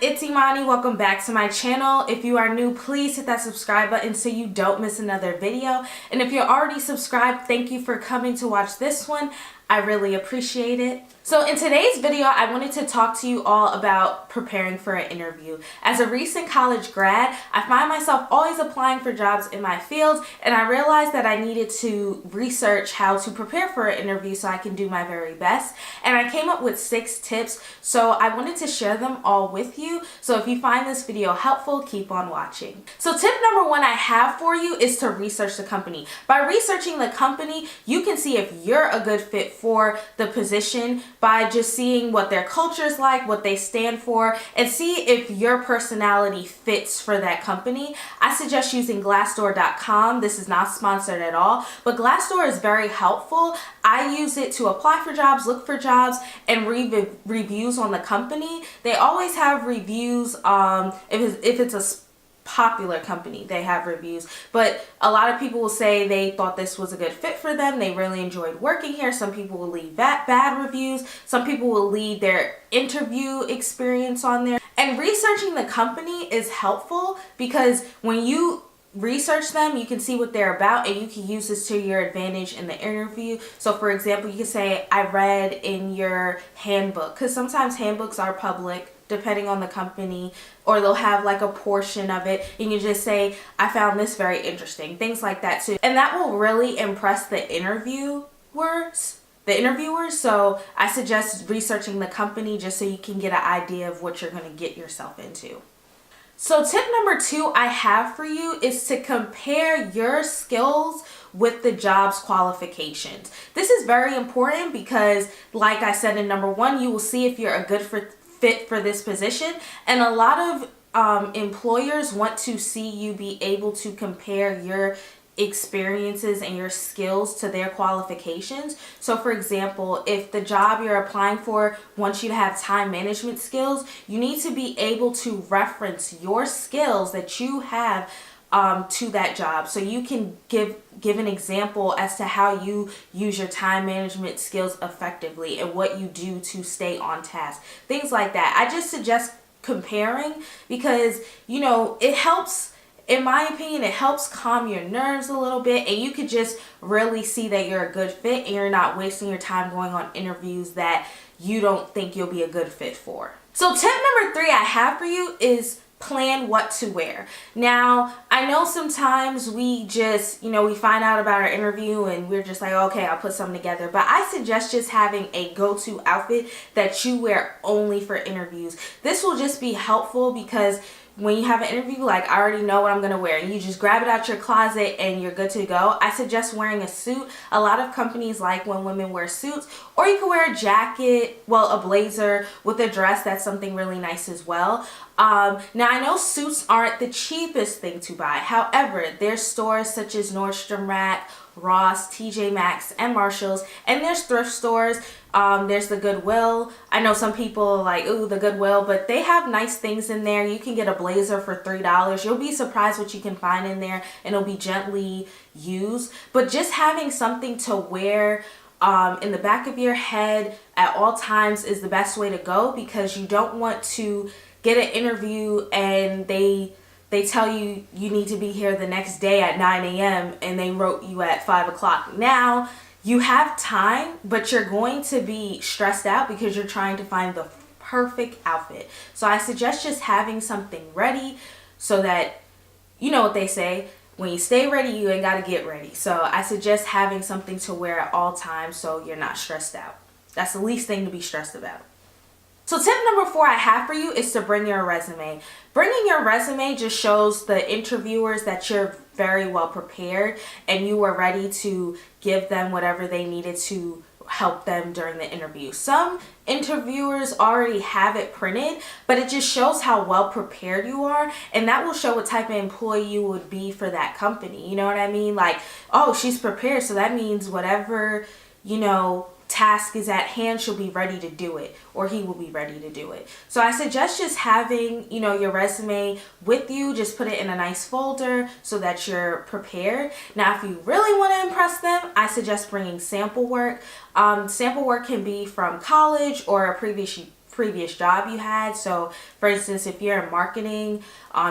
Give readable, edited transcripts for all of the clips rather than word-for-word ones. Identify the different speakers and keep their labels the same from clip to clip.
Speaker 1: it's Imani. Welcome back to my channel. If you are new, please hit that subscribe button so you don't miss another video. And if you're already subscribed, thank you for coming to watch this one. I really appreciate it. So in today's video, I wanted to talk to you all about preparing for an interview. As a recent college grad, I find myself always applying for jobs in my field, and I realized that I needed to research how to prepare for an interview so I can do my very best. And I came up with 6 tips, so I wanted to share them all with you. So if you find this video helpful, keep on watching. So tip number 1 I have for you is to research the company. By researching the company, you can see if you're a good fit for the position by just seeing what their culture is like, what they stand for, and see if your personality fits for that company. I suggest using Glassdoor.com. This is not sponsored at all, but Glassdoor is very helpful. I use it to apply for jobs, look for jobs, and read reviews on the company. They always have reviews. If it's a popular company, they have reviews, but a lot of people will say they thought this was a good fit for them. They really enjoyed working here. Some people will leave bad reviews. Some people will leave their interview experience on there. And researching the company is helpful because when you research them, you can see what they're about and you can use this to your advantage in the interview. So for example, you can say, I read in your handbook, because sometimes handbooks are public depending on the company, or they'll have like a portion of it, and you just say, I found this very interesting, things like that too. And that will really impress the interviewers. So I suggest researching the company just so you can get an idea of what you're going to get yourself into. So tip number 2 I have for you is to compare your skills with the job's qualifications. This is very important because, like I said in number 1, you will see if you're a good fit for this position, and a lot of employers want to see you be able to compare your experiences and your skills to their qualifications. So for example, if the job you're applying for wants you to have time management skills, you need to be able to reference your skills that you have to that job. So you can give an example as to how you use your time management skills effectively and what you do to stay on task. Things like that. I just suggest comparing because, you know, it helps. In my opinion, it helps calm your nerves a little bit, and you could just really see that you're a good fit and you're not wasting your time going on interviews that you don't think you'll be a good fit for. So tip number 3 I have for you is plan what to wear. Now, I know sometimes we just, we find out about our interview and we're just like, okay, I'll put something together. But I suggest just having a go-to outfit that you wear only for interviews. This will just be helpful because when you have an interview, like, I already know what I'm going to wear. You just grab it out your closet and you're good to go. I suggest wearing a suit. A lot of companies like when women wear suits, or you can wear a jacket, well, a blazer with a dress. That's something really nice as well. Now, I know suits aren't the cheapest thing to buy. However, there's stores such as Nordstrom Rack, Ross, TJ Maxx, and Marshalls, and there's thrift stores. There's the Goodwill. I know some people are like, ooh, the Goodwill, but they have nice things in there. You can get a blazer for $3. You'll be surprised what you can find in there, and it'll be gently used. But just having something to wear in the back of your head at all times is the best way to go, because you don't want to get an interview and they tell you you need to be here the next day at 9 a.m. and they wrote you at 5 o'clock. Now, you have time, but you're going to be stressed out because you're trying to find the perfect outfit. So I suggest just having something ready so that, you know what they say, when you stay ready, you ain't got to get ready. So I suggest having something to wear at all times so you're not stressed out. That's the least thing to be stressed about. So tip number 4 I have for you is to bring your resume. Bringing your resume just shows the interviewers that you're very well prepared and you were ready to give them whatever they needed to help them during the interview. Some interviewers already have it printed, but it just shows how well prepared you are, and that will show what type of employee you would be for that company. You know what I mean? Like, oh, she's prepared, so that means whatever, task is at hand, she'll be ready to do it, or he will be ready to do it. So I suggest just having, your resume with you. Just put it in a nice folder so that you're prepared. Now, if you really want to impress them, I suggest bringing sample work. Sample work can be from college or a previous previous job you had. So for instance, if you're in marketing,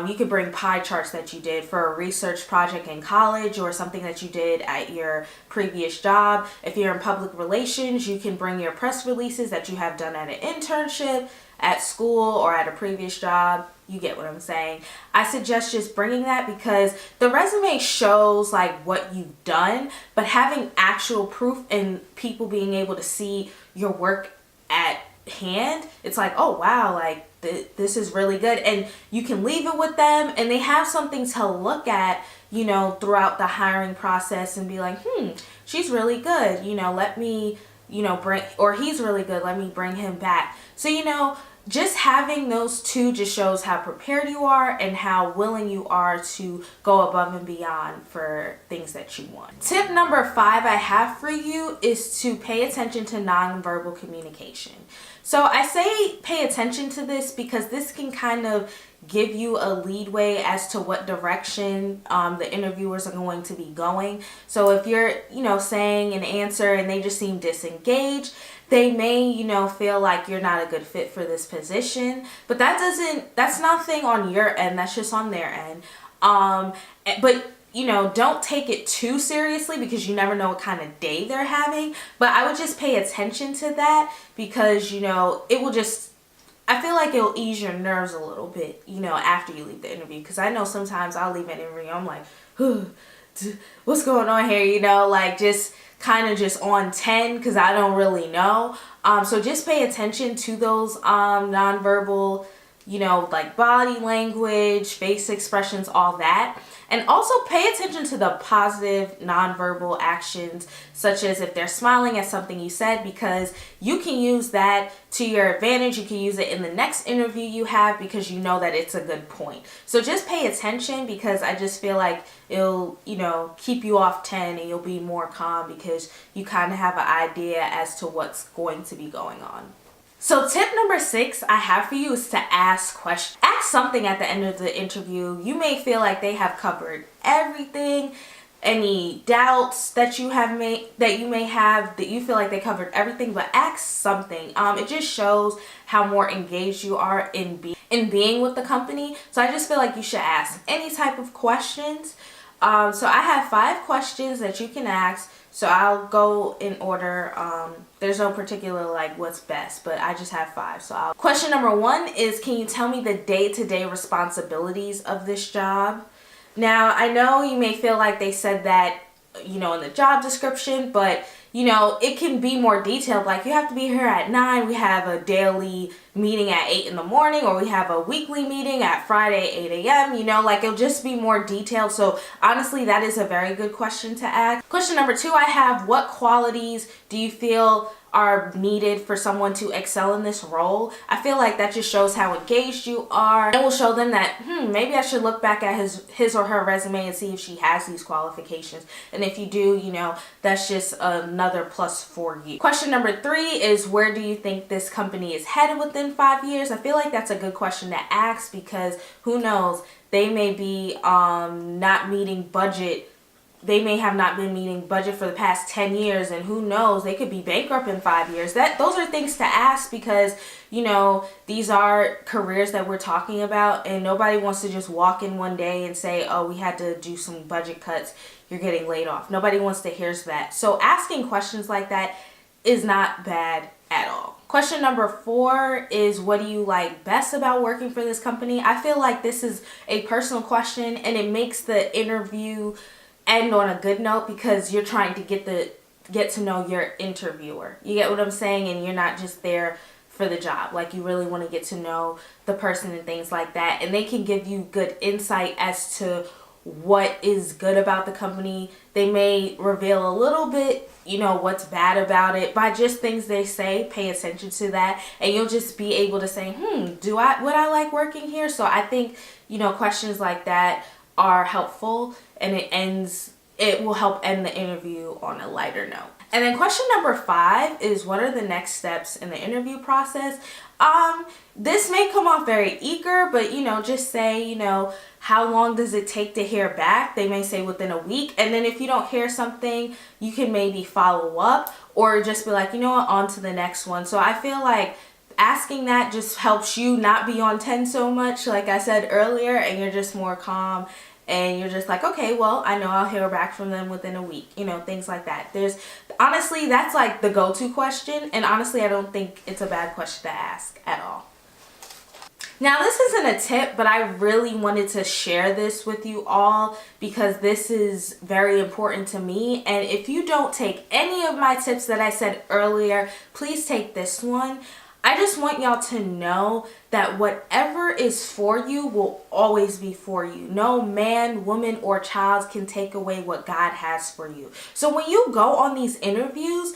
Speaker 1: you could bring pie charts that you did for a research project in college or something that you did at your previous job. If you're in public relations, you can bring your press releases that you have done at an internship, at school, or at a previous job. You get what I'm saying. I suggest just bringing that because the resume shows like what you've done, but having actual proof and people being able to see your work at hand, it's like, oh wow, like this is really good. And you can leave it with them and they have something to look at, you know, throughout the hiring process and be like, she's really good, you know, let me, you know, or he's really good, let me bring him back. So, you know, just having those two just shows how prepared you are and how willing you are to go above and beyond for things that you want. Tip number 5 I have for you is to pay attention to nonverbal communication. So I say pay attention to this because this can kind of give you a leadway as to what direction the interviewers are going to be going. So if you're, you know, saying an answer and they just seem disengaged, they may, you know, feel like you're not a good fit for this position, but that's nothing on your end, that's just on their end. But you know, don't take it too seriously because you never know what kind of day they're having, but I would just pay attention to that because, you know, it will just, I feel like it'll ease your nerves a little bit, you know, after you leave the interview, because I know sometimes I'll leave an interview, I'm like, what's going on here, you know, like just kind of just on 10 because I don't really know. So just pay attention to those nonverbal, you know, like body language, face expressions, all that. And also pay attention to the positive nonverbal actions, such as if they're smiling at something you said, because you can use that to your advantage. You can use it in the next interview you have because you know that it's a good point. So just pay attention because I just feel like it'll, you know, keep you off 10 and you'll be more calm because you kind of have an idea as to what's going to be going on. So tip number 6 I have for you is to ask questions. Ask something at the end of the interview. You may feel like they have covered everything. Any doubts that you may have, that you feel like they covered everything, but ask something. It just shows how more engaged you are in being with the company. So I just feel like you should ask any type of questions. So I have 5 questions that you can ask. So I'll go in order. There's no particular like what's best, but I just have 5. So question number 1 is, can you tell me the day-to-day responsibilities of this job? Now, I know you may feel like they said that, you know, in the job description, but you know, it can be more detailed. Like, you have to be here at 9. We have a daily meeting at 8 in the morning, or we have a weekly meeting at Friday, 8 a.m. You know, like, it'll just be more detailed. So honestly, that is a very good question to ask. Question number 2 I have, what qualities do you feel are needed for someone to excel in this role? I feel like that just shows how engaged you are. It will show them that, maybe I should look back at his or her resume and see if she has these qualifications. And if you do, you know, that's just another plus for you. Question number 3 is, where do you think this company is headed within 5 years? I feel like that's a good question to ask because who knows, they may be not meeting budget. They may have not been meeting budget for the past 10 years, and who knows, they could be bankrupt in 5 years. Those are things to ask because, you know, these are careers that we're talking about, and nobody wants to just walk in one day and say, oh, we had to do some budget cuts, you're getting laid off. Nobody wants to hear that. So asking questions like that is not bad at all. Question number 4 is, what do you like best about working for this company? I feel like this is a personal question, and it makes the interview end on a good note because you're trying to get to know your interviewer. You get what I'm saying? And you're not just there for the job. Like, you really want to get to know the person and things like that. And they can give you good insight as to what is good about the company. They may reveal a little bit, you know, what's bad about it by just things they say. Pay attention to that, and you'll just be able to say, would I like working here? So I think, you know, questions like that are helpful, and it will help end the interview on a lighter note. And then question number 5 is, what are the next steps in the interview process? This may come off very eager, but, you know, just say, you know, how long does it take to hear back? They may say within a week. And then if you don't hear something, you can maybe follow up or just be like, you know what, on to the next one. So I feel like asking that just helps you not be on 10 so much, like I said earlier, and you're just more calm and you're just like, okay, well, I know I'll hear back from them within a week, you know, things like that. Honestly, that's like the go-to question, and honestly, I don't think it's a bad question to ask at all. Now, this isn't a tip, but I really wanted to share this with you all because this is very important to me. And if you don't take any of my tips that I said earlier, please take this one. I just want y'all to know that whatever is for you will always be for you. No man, woman, or child can take away what God has for you. So when you go on these interviews,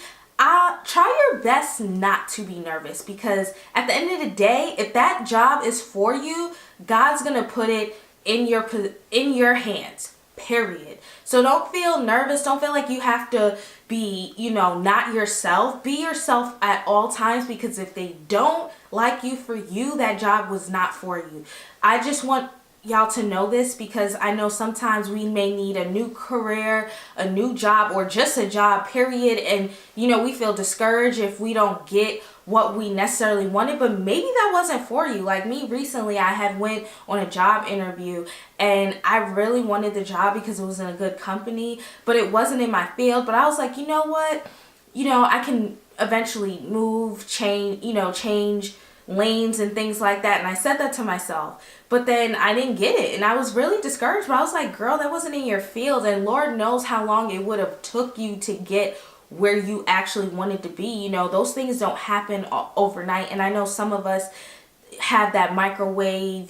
Speaker 1: try your best not to be nervous, because at the end of the day, if that job is for you, God's gonna put it in your hands, period. So don't feel nervous. Don't feel like you have to be, not yourself. Be yourself at all times, because if they don't like you for you, that job was not for you. I just want y'all to know this, because I know sometimes we may need a new career, a new job, or just a job, period. And, we feel discouraged if we don't get what we necessarily wanted, but maybe that wasn't for you. Like me recently, I had went on a job interview and I really wanted the job because it was in a good company, but it wasn't in my field. But I was like, you know what? I can eventually move, change lanes and things like that. And I said that to myself, but then I didn't get it. And I was really discouraged, but I was like, girl, that wasn't in your field. And Lord knows how long it would have took you to get where you actually wanted to be. Those things don't happen overnight. And I know some of us have that microwave,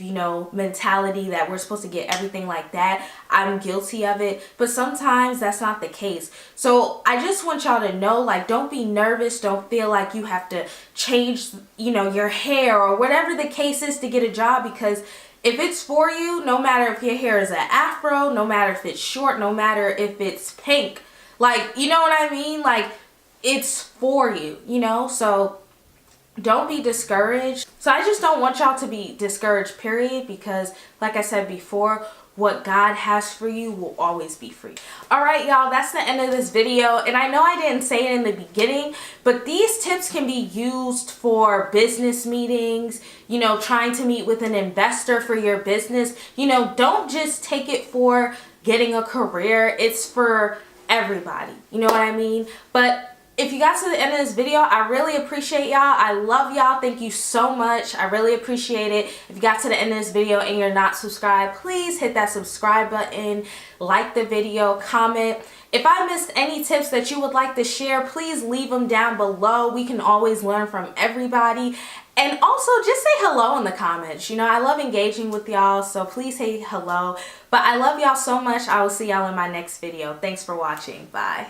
Speaker 1: mentality that we're supposed to get everything like that. I'm guilty of it, but sometimes that's not the case. So I just want y'all to know, like, don't be nervous. Don't feel like you have to change, your hair or whatever the case is to get a job, because if it's for you, no matter if your hair is an afro, no matter if it's short, no matter if it's pink, like, you know what I mean? Like, it's for you, so don't be discouraged. So I just don't want y'all to be discouraged, period, because like I said before, what God has for you will always be for you. All right, y'all, that's the end of this video. And I know I didn't say it in the beginning, but these tips can be used for business meetings, trying to meet with an investor for your business. Don't just take it for getting a career. It's for everybody. You know what I mean? But if you got to the end of this video, I really appreciate y'all. I love y'all. Thank you so much. I really appreciate it. If you got to the end of this video and you're not subscribed, please hit that subscribe button, like the video, comment. If I missed any tips that you would like to share, please leave them down below. We can always learn from everybody. And also, just say hello in the comments. I love engaging with y'all, so please say hello. But I love y'all so much. I will see y'all in my next video. Thanks for watching. Bye.